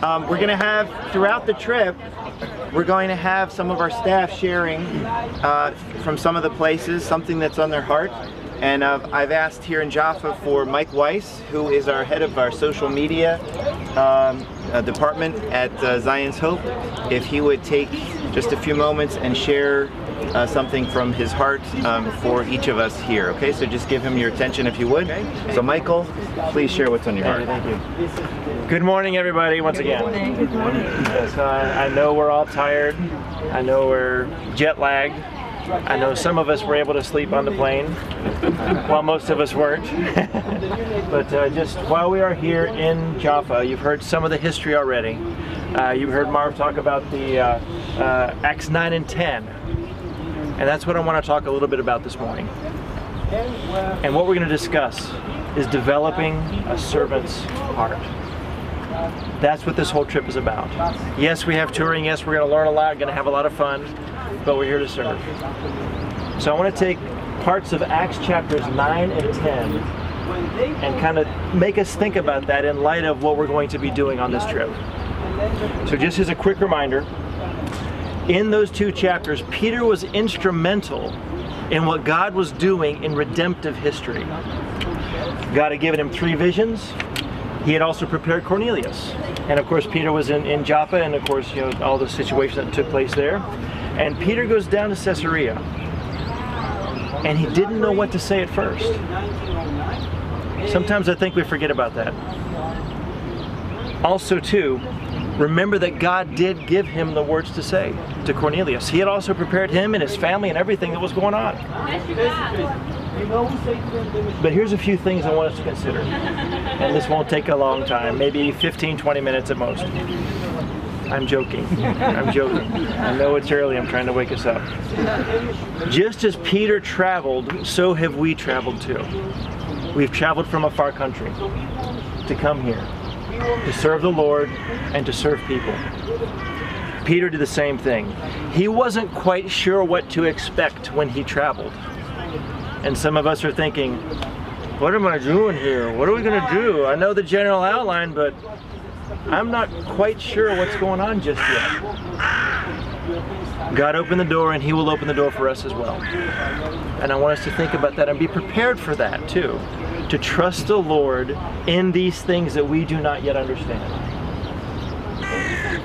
We're going to have, throughout the trip, we're going to have some of our staff sharing from some of the places, something that's on their heart. And I've asked here in Joppa for Mike Weis, who is our head of our social media department at Zion's Hope, if he would take just a few moments and share something from his heart for each of us here. Okay, so just give him your attention if you would. So Michael, please share what's on your heart. Thank you. Good morning, everybody, once again. Good morning. So I know we're all tired. I know we're jet lagged. I know some of us were able to sleep on the plane, while most of us weren't. But just while we are here in Joppa, you've heard some of the history already. You heard Marv talk about the Acts 9 and 10. And that's what I want to talk a little bit about this morning. And what we're going to discuss is developing a servant's heart. That's what this whole trip is about. Yes, we have touring. Yes, we're going to learn a lot, going to have a lot of fun, but we're here to serve. So I want to take parts of Acts chapters 9 and 10 and kind of make us think about that in light of what we're going to be doing on this trip. So just as a quick reminder, in those two chapters, Peter was instrumental in what God was doing in redemptive history. God had given him 3 visions. He had also prepared Cornelius. And of course, Peter was in Joppa, and of course, you know, all the situation that took place there. And Peter goes down to Caesarea. And he didn't know what to say at first. Sometimes I think we forget about that. Also, too, remember that God did give him the words to say to Cornelius. He had also prepared him and his family and everything that was going on. But here's a few things I want us to consider. And this won't take a long time, maybe 15, 20 minutes at most. I'm joking. I'm joking. I know it's early. I'm trying to wake us up. Just as Peter traveled, so have we traveled too. We've traveled from a far country to come here, to serve the Lord and to serve people. Peter did the same thing. He wasn't quite sure what to expect when he traveled. And some of us are thinking, what am I doing here? What are we going to do? I know the general outline, but I'm not quite sure what's going on just yet. God opened the door, and He will open the door for us as well. And I want us to think about that and be prepared for that too. To trust the Lord in these things that we do not yet understand.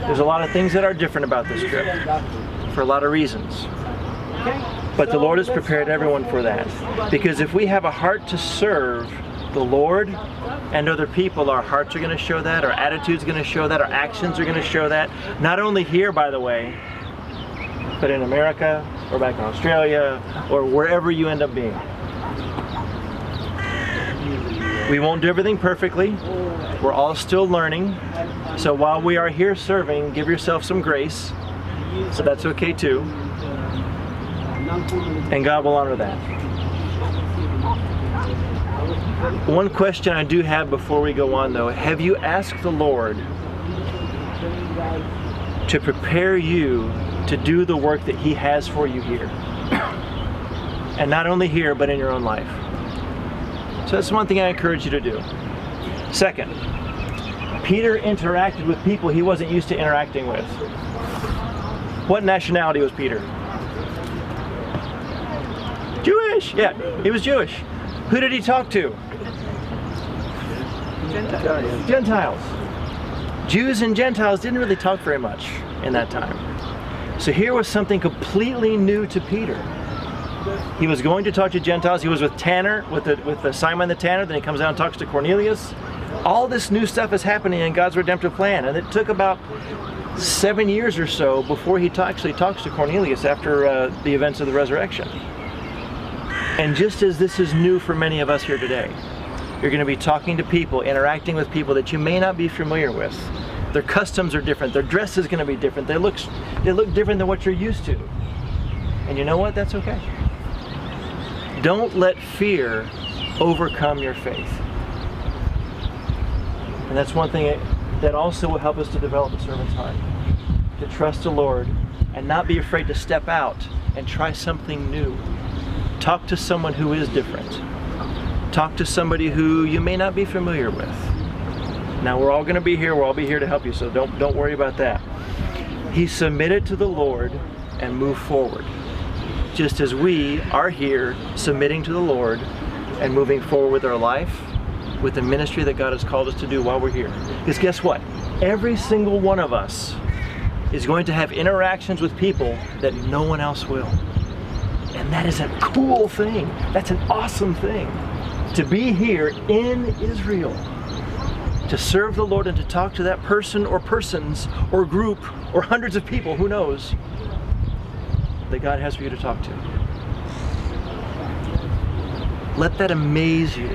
There's a lot of things that are different about this trip for a lot of reasons. But the Lord has prepared everyone for that. Because if we have a heart to serve the Lord and other people, our hearts are going to show that, our attitudes are going to show that, our actions are going to show that. Not only here, by the way, but in America or back in Australia or wherever you end up being. We won't do everything perfectly. We're all still learning. So while we are here serving, give yourself some grace. So that's okay too. And God will honor that. One question I do have before we go on though, have you asked the Lord to prepare you to do the work that He has for you here? And not only here, but in your own life. So that's one thing I encourage you to do. Second, Peter interacted with people he wasn't used to interacting with. What nationality was Peter? Jewish! Yeah, he was Jewish. Who did he talk to? Gentiles. Jews and Gentiles didn't really talk very much in that time. So here was something completely new to Peter. He was going to talk to Gentiles. He was with Tanner, with Simon the Tanner. Then he comes out and talks to Cornelius. All this new stuff is happening in God's redemptive plan. And it took about 7 years or so before he actually talks to Cornelius after the events of the resurrection. And just as this is new for many of us here today, you're going to be talking to people, interacting with people that you may not be familiar with. Their customs are different. Their dress is going to be different. They look different than what you're used to. And you know what? That's okay. Don't let fear overcome your faith. And that's one thing that also will help us to develop a servant's heart. To trust the Lord and not be afraid to step out and try something new. Talk to someone who is different. Talk to somebody who you may not be familiar with. Now we're all going to be here. We'll all be here to help you, so don't worry about that. He submitted to the Lord and moved forward, just as we are here submitting to the Lord and moving forward with our life, with the ministry that God has called us to do while we're here. Because guess what? Every single one of us is going to have interactions with people that no one else will. And that is a cool thing. That's an awesome thing. To be here in Israel, to serve the Lord and to talk to that person or persons or group or hundreds of people, who knows, that God has for you to talk to. Let that amaze you.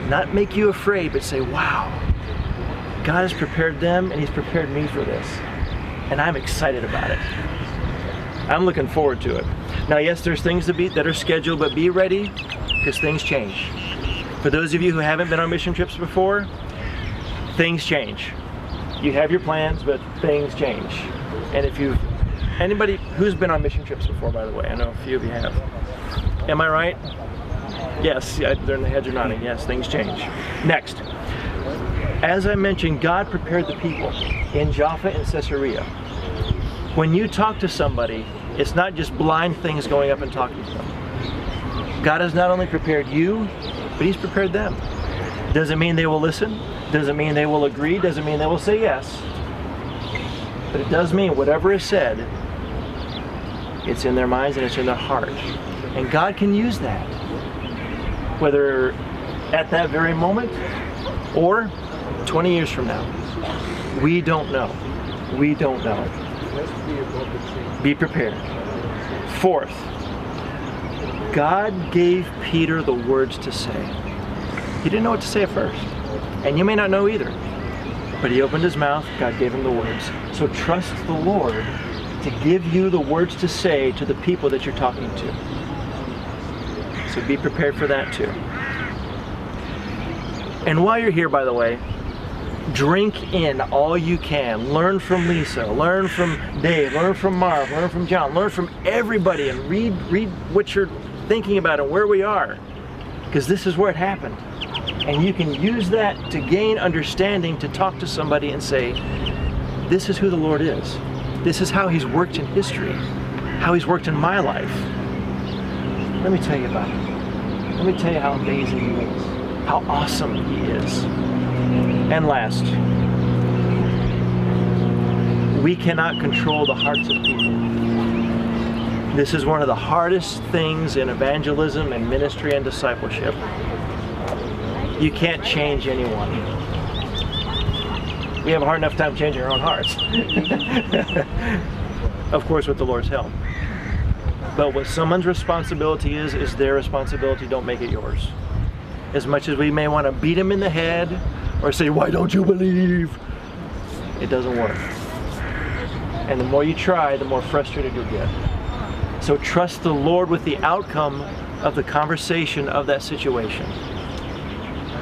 Not make you afraid, but say, wow, God has prepared them and He's prepared me for this. And I'm excited about it. I'm looking forward to it. Now, yes, there's things that are scheduled, but be ready, because things change. For those of you who haven't been on mission trips before, things change. You have your plans, but things change. And if anybody who's been on mission trips before, by the way, I know a few of you have. Am I right? Yes, yeah, they're in the heads are nodding. Yes, things change. Next, as I mentioned, God prepared the people in Joppa and Caesarea. When you talk to somebody, it's not just blind things going up and talking to them. God has not only prepared you, but He's prepared them. Doesn't mean they will listen. Doesn't mean they will agree. Doesn't mean they will say yes. But it does mean whatever is said, it's in their minds and it's in their heart. And God can use that, whether at that very moment or 20 years from now. We don't know. We don't know. Be prepared. Fourth, God gave Peter the words to say. He didn't know what to say at first. And you may not know either. But He opened His mouth, God gave him the words. So trust the Lord to give you the words to say to the people that you're talking to. So be prepared for that too. And while you're here, by the way, drink in all you can. Learn from Lisa, learn from Dave, learn from Marv, learn from John, learn from everybody, and read what you're thinking about and where we are. Because this is where it happened. And you can use that to gain understanding, to talk to somebody and say, this is who the Lord is. This is how He's worked in history, how He's worked in my life. Let me tell you about it. Let me tell you how amazing He is, how awesome He is. And last, we cannot control the hearts of people. This is one of the hardest things in evangelism and ministry and discipleship. You can't change anyone. We have a hard enough time changing our own hearts. Of course, with the Lord's help. But what someone's responsibility is their responsibility. Don't make it yours. As much as we may want to beat them in the head or say, why don't you believe? It doesn't work. And the more you try, the more frustrated you'll get. So trust the Lord with the outcome of the conversation of that situation.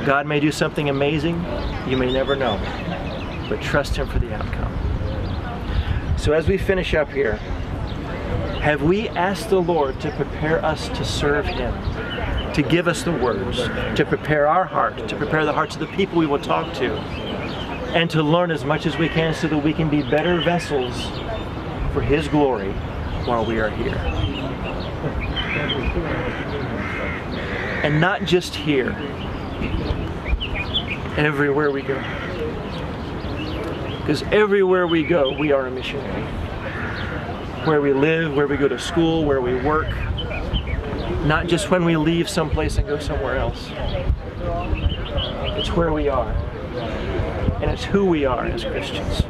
God may do something amazing. You may never know. But trust Him for the outcome. So as we finish up here, have we asked the Lord to prepare us to serve Him? To give us the words, to prepare our heart, to prepare the hearts of the people we will talk to, and to learn as much as we can so that we can be better vessels for His glory while we are here. And not just here, everywhere we go. Because everywhere we go, we are a missionary. Where we live, where we go to school, where we work. Not just when we leave someplace and go somewhere else. It's where we are. And it's who we are as Christians.